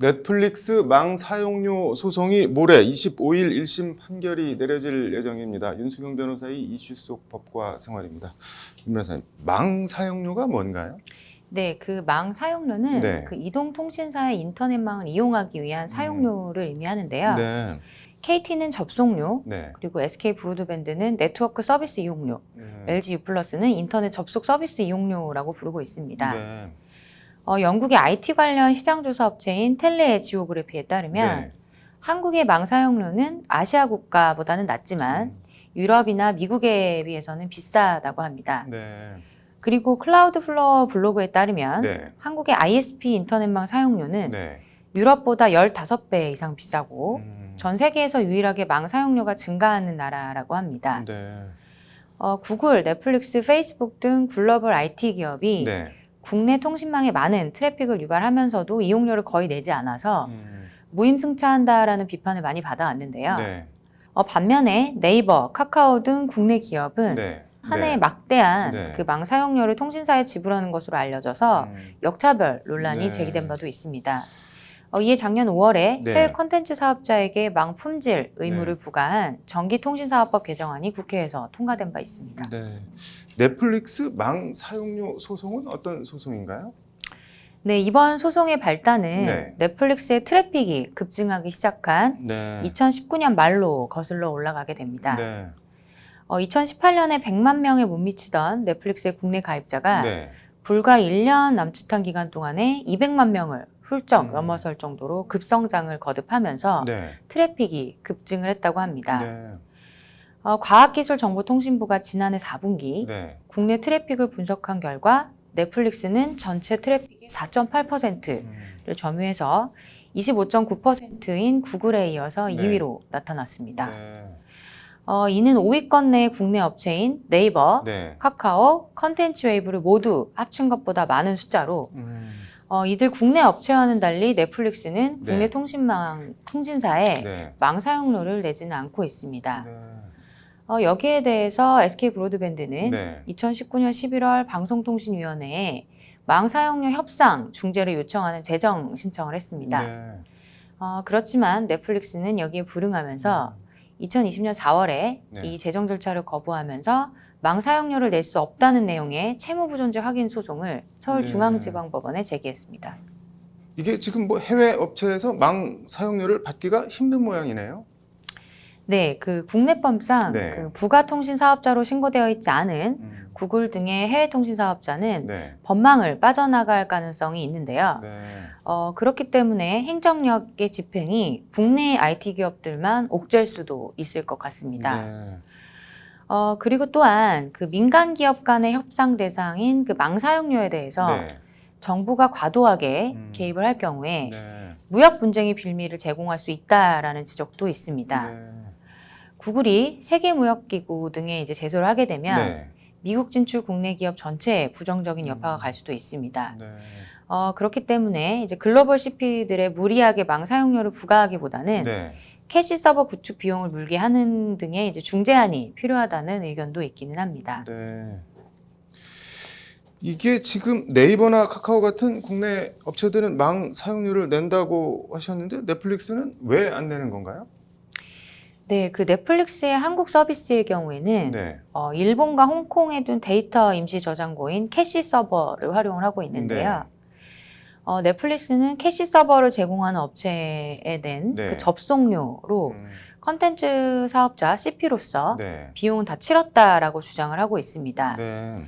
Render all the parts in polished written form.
넷플릭스 망 사용료 소송이 모레 25일 1심 판결이 내려질 예정입니다. 윤수경 변호사의 이슈 속 법과 생활입니다. 윤 변호사님, 망 사용료가 뭔가요? 네, 그 망 사용료는 네. 그 이동통신사의 인터넷망을 이용하기 위한 사용료를 의미하는데요. 네. KT는 접속료, 네. 그리고 SK 브로드밴드는 네트워크 서비스 이용료, 네. LG U+는 인터넷 접속 서비스 이용료라고 부르고 있습니다. 네. 영국의 IT 관련 시장조사 업체인 텔레지오그래피에 따르면 네. 한국의 망 사용료는 아시아 국가보다는 낮지만 유럽이나 미국에 비해서는 비싸다고 합니다. 네. 그리고 클라우드플로어 블로그에 따르면 네. 한국의 ISP 인터넷망 사용료는 네. 유럽보다 15배 이상 비싸고 음. 전 세계에서 유일하게 망 사용료가 증가하는 나라라고 합니다. 네. 구글, 넷플릭스, 페이스북 등 글로벌 IT 기업이 네. 국내 통신망에 많은 트래픽을 유발하면서도 이용료를 거의 내지 않아서 무임승차한다라는 비판을 많이 받아왔는데요. 네. 반면에 네이버, 카카오 등 국내 기업은 네. 한 해에 네. 막대한 네. 그 망 사용료를 통신사에 지불하는 것으로 알려져서 역차별 논란이 네. 제기된 바도 있습니다. 이에 작년 5월에 네. 해외 콘텐츠 사업자에게 망 품질 의무를 네. 부과한 정기통신사업법 개정안이 국회에서 통과된 바 있습니다. 네. 넷플릭스 망 사용료 소송은 어떤 소송인가요? 네, 이번 소송의 발단은 네. 넷플릭스의 트래픽이 급증하기 시작한 네. 2019년 말로 거슬러 올라가게 됩니다. 네. 2018년에 100만 명에 못 미치던 넷플릭스의 국내 가입자가 네. 불과 1년 남짓한 기간 동안에 200만 명을 훌쩍 넘어설 정도로 급성장을 거듭하면서 네. 트래픽이 급증을 했다고 합니다. 네. 과학기술정보통신부가 지난해 4분기 네. 국내 트래픽을 분석한 결과 넷플릭스는 전체 트래픽의 4.8%를 점유해서 25.9%인 구글에 이어서 네. 2위로 나타났습니다. 네. 이는 5위권 내 국내 업체인 네이버, 네. 카카오, 컨텐츠 웨이브를 모두 합친 것보다 많은 숫자로 이들 국내 업체와는 달리 넷플릭스는 네. 국내 통신사에 네. 망 사용료를 내지는 않고 있습니다. 네. 여기에 대해서 SK 브로드밴드는 네. 2019년 11월 방송통신위원회에 망 사용료 협상 중재를 요청하는 재정 신청을 했습니다. 네. 그렇지만 넷플릭스는 여기에 불응하면서 2020년 4월에 네. 이 재정 절차를 거부하면서 망 사용료를 낼 수 없다는 내용의 채무부존재 확인 소송을 서울중앙지방법원에 제기했습니다. 이게 지금 뭐 해외 업체에서 망 사용료를 받기가 힘든 모양이네요. 네, 그 국내법상 네. 그 부가통신 사업자로 신고되어 있지 않은 구글 등의 해외 통신 사업자는 네. 법망을 빠져나갈 가능성이 있는데요. 네. 그렇기 때문에 행정력의 집행이 국내 IT 기업들만 옥죄일 수도 있을 것 같습니다. 네. 그리고 또한 그 민간 기업 간의 협상 대상인 그 망 사용료에 대해서 네. 정부가 과도하게 개입을 할 경우에 네. 무역 분쟁의 빌미를 제공할 수 있다라는 지적도 있습니다. 네. 구글이 세계무역기구 등에 이제 제소를 하게 되면 네. 미국 진출 국내 기업 전체에 부정적인 여파가 갈 수도 있습니다. 네. 그렇기 때문에 이제 글로벌 CP들의 무리하게 망 사용료를 부과하기보다는 네. 캐시 서버 구축 비용을 물게 하는 등의 이제 중재안이 필요하다는 의견도 있기는 합니다. 네. 이게 지금 네이버나 카카오 같은 국내 업체들은 망 사용료를 낸다고 하셨는데 넷플릭스는 왜 안 내는 건가요? 네, 그 넷플릭스의 한국 서비스의 경우에는 네. 일본과 홍콩에 둔 데이터 임시 저장고인 캐시 서버를 활용을 하고 있는데요. 넷플릭스는 캐시 서버를 제공하는 업체에 낸 네. 그 접속료로 컨텐츠 사업자 CP로서 네. 비용은 다 치렀다라고 주장을 하고 있습니다. 네.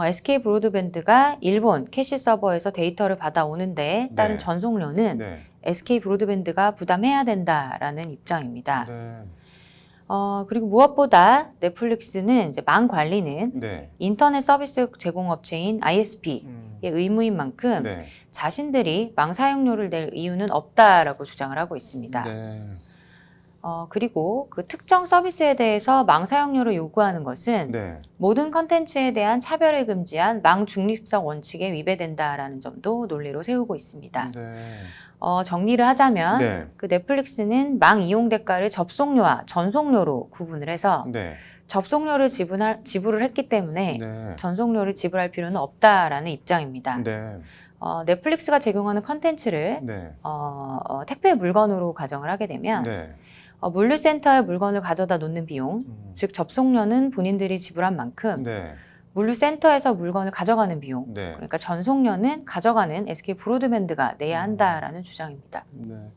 SK 브로드밴드가 일본 캐시 서버에서 데이터를 받아오는데 따른 네. 전송료는 네. SK 브로드밴드가 부담해야 된다라는 입장입니다. 네. 그리고 무엇보다 넷플릭스는 이제 망 관리는 네. 인터넷 서비스 제공업체인 ISP의 의무인 만큼 네. 자신들이 망 사용료를 낼 이유는 없다라고 주장을 하고 있습니다. 네. 그리고 그 특정 서비스에 대해서 망 사용료를 요구하는 것은 네. 모든 컨텐츠에 대한 차별을 금지한 망 중립성 원칙에 위배된다라는 점도 논리로 세우고 있습니다. 네. 정리를 하자면 네. 그 넷플릭스는 망 이용 대가를 접속료와 전송료로 구분을 해서 네. 접속료를 지불을 했기 때문에 네. 전송료를 지불할 필요는 없다라는 입장입니다. 네. 넷플릭스가 제공하는 컨텐츠를 네. 택배 물건으로 가정을 하게 되면 네. 물류센터에 물건을 가져다 놓는 비용, 즉 접속료는 본인들이 지불한 만큼 네. 물류센터에서 물건을 가져가는 비용, 네. 그러니까 전송료는 가져가는 SK 브로드밴드가 내야 한다라는 주장입니다. 네.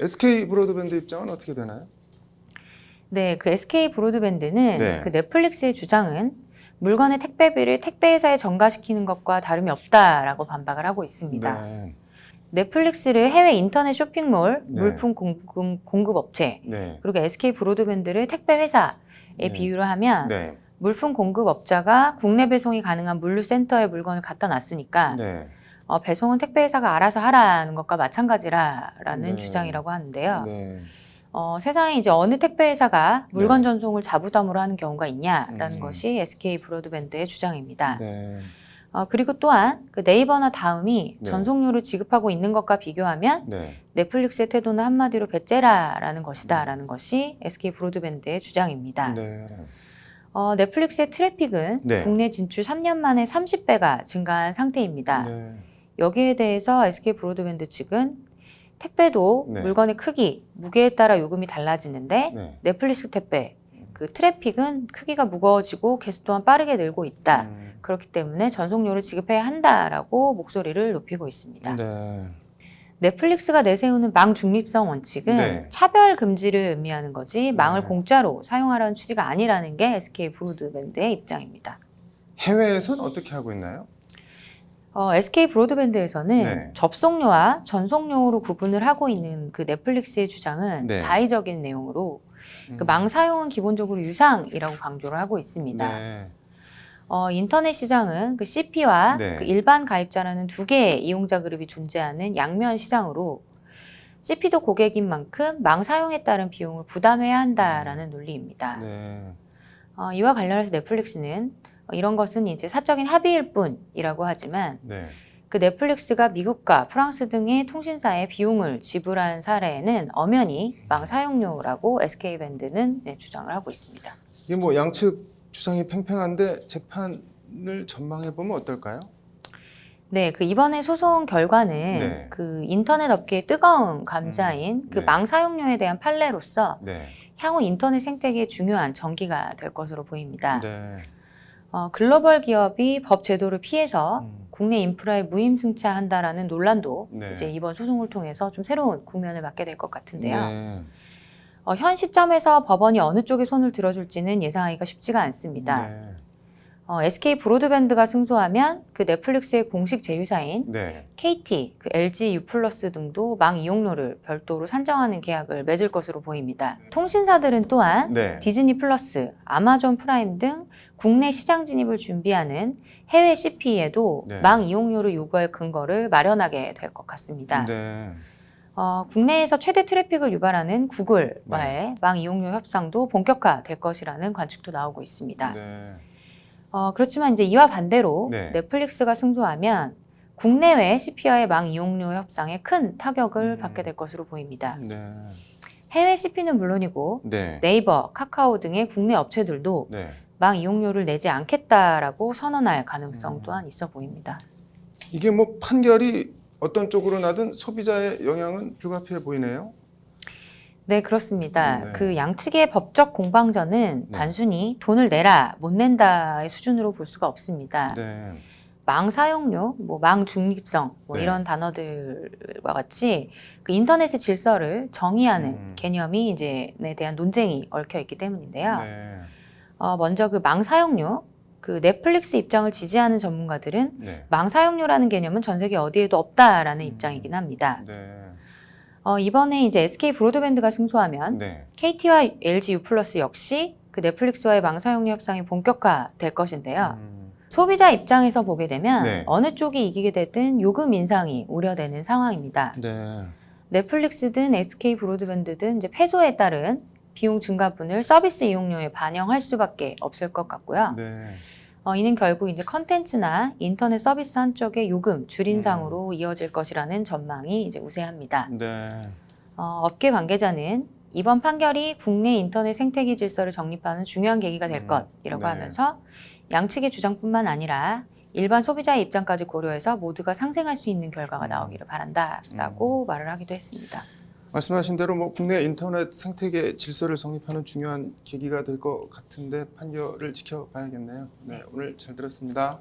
SK 브로드밴드 입장은 어떻게 되나요? 네, 그 SK 브로드밴드는 네. 그 넷플릭스의 주장은 물건의 택배비를 택배회사에 전가시키는 것과 다름이 없다라고 반박을 하고 있습니다. 네. 넷플릭스를 해외 인터넷 쇼핑몰, 네. 물품 공급 업체, 네. 그리고 SK 브로드밴드를 택배 회사에 네. 비유를 하면 네. 물품 공급업자가 국내 배송이 가능한 물류센터에 물건을 갖다 놨으니까 네. 배송은 택배 회사가 알아서 하라는 것과 마찬가지라는 네. 주장이라고 하는데요. 네. 세상에 이제 어느 택배 회사가 물건 네. 전송을 자부담으로 하는 경우가 있냐라는 음. 것이 SK 브로드밴드의 주장입니다. 네. 그리고 또한 그 네이버나 다음이 네. 전송료를 지급하고 있는 것과 비교하면 네. 넷플릭스의 태도는 한마디로 배째라라는 것이다라는 것이 SK 브로드밴드의 주장입니다. 네. 넷플릭스의 트래픽은 네. 국내 진출 3년 만에 30배가 증가한 상태입니다. 네. 여기에 대해서 SK 브로드밴드 측은 택배도 네. 물건의 크기, 무게에 따라 요금이 달라지는데 네. 넷플릭스 택배, 그 트래픽은 크기가 무거워지고 개수 또한 빠르게 늘고 있다. 그렇기 때문에 전송료를 지급해야 한다라고 목소리를 높이고 있습니다. 네. 넷플릭스가 내세우는 망 중립성 원칙은 네. 차별 금지를 의미하는 거지 망을 네. 공짜로 사용하라는 취지가 아니라는 게 SK 브로드밴드의 입장입니다. 해외에서는 어떻게 하고 있나요? SK 브로드밴드에서는 네. 접속료와 전송료로 구분을 하고 있는 그 넷플릭스의 주장은 네. 자의적인 내용으로 그 망 사용은 기본적으로 유상이라고 강조를 하고 있습니다. 네. 인터넷 시장은 그 CP와 네. 그 일반 가입자라는 두 개의 이용자 그룹이 존재하는 양면 시장으로 CP도 고객인 만큼 망 사용에 따른 비용을 부담해야 한다라는 논리입니다. 네. 이와 관련해서 넷플릭스는 이런 것은 이제 사적인 합의일 뿐이라고 하지만 네. 그 넷플릭스가 미국과 프랑스 등의 통신사에 비용을 지불한 사례에는 엄연히 망 사용료라고 SK밴드는 주장을 하고 있습니다. 이게 뭐 양측 주장이 팽팽한데 재판을 전망해 보면 어떨까요? 네, 그 이번에 소송 결과는 네. 그 인터넷 업계의 뜨거운 감자인 그 네. 망 사용료에 대한 판례로서 네. 향후 인터넷 생태계의 중요한 전기가 될 것으로 보입니다. 네. 글로벌 기업이 법 제도를 피해서 음. 국내 인프라에 무임승차한다라는 논란도 네. 이제 이번 소송을 통해서 좀 새로운 국면을 맞게 될 것 같은데요. 네. 현 시점에서 법원이 어느 쪽에 손을 들어줄지는 예상하기가 쉽지가 않습니다. 네. SK 브로드밴드가 승소하면 그 넷플릭스의 공식 제휴사인 네. KT, 그 LG U+ 등도 망 이용료를 별도로 산정하는 계약을 맺을 것으로 보입니다. 통신사들은 또한 네. 디즈니 플러스, 아마존 프라임 등 국내 시장 진입을 준비하는 해외 CP에도 네. 망 이용료를 요구할 근거를 마련하게 될 것 같습니다. 네. 국내에서 최대 트래픽을 유발하는 구글과의 망 이용료 협상도 본격화될 것이라는 관측도 나오고 있습니다. 네. 그렇지만 이제 이와 반대로 네. 넷플릭스가 승소하면 국내외 CP와의 망 이용료 협상에 큰 타격을 받게 될 것으로 보입니다. 네. 해외 CP는 물론이고 네. 네이버, 카카오 등의 국내 업체들도 네. 망 이용료를 내지 않겠다라고 선언할 가능성 또한 있어 보입니다. 이게 뭐 판결이 어떤 쪽으로 나든 소비자의 영향은 불가피해 보이네요. 네, 그렇습니다. 네. 그 양측의 법적 공방전은 네. 단순히 돈을 내라, 못 낸다의 수준으로 볼 수가 없습니다. 네. 망 사용료, 망 중립성 네. 이런 단어들과 같이 그 인터넷의 질서를 정의하는 개념이 이제에 대한 논쟁이 얽혀 있기 때문인데요. 네. 먼저 그 망 사용료, 그 넷플릭스 입장을 지지하는 전문가들은 네. 망 사용료라는 개념은 전 세계 어디에도 없다라는 입장이긴 합니다. 네. 이번에 이제 SK 브로드밴드가 승소하면 네. KT와 LG U+ 역시 그 넷플릭스와의 망 사용료 협상이 본격화될 것인데요. 소비자 입장에서 보게 되면 네. 어느 쪽이 이기게 되든 요금 인상이 우려되는 상황입니다. 네. 넷플릭스든 SK 브로드밴드든 이제 폐소에 따른 비용 증가분을 서비스 이용료에 반영할 수밖에 없을 것 같고요. 네. 이는 결국 이제 컨텐츠나 인터넷 서비스 한쪽의 요금 줄인상으로 이어질 것이라는 전망이 이제 우세합니다. 네. 업계 관계자는 이번 판결이 국내 인터넷 생태계 질서를 정립하는 중요한 계기가 될 것이라고 네. 하면서 양측의 주장뿐만 아니라 일반 소비자의 입장까지 고려해서 모두가 상생할 수 있는 결과가 나오기를 바란다라고 말을 하기도 했습니다. 말씀하신 대로 뭐 국내 인터넷 생태계 질서를 성립하는 중요한 계기가 될 것 같은데 판결을 지켜봐야겠네요. 네, 오늘 잘 들었습니다.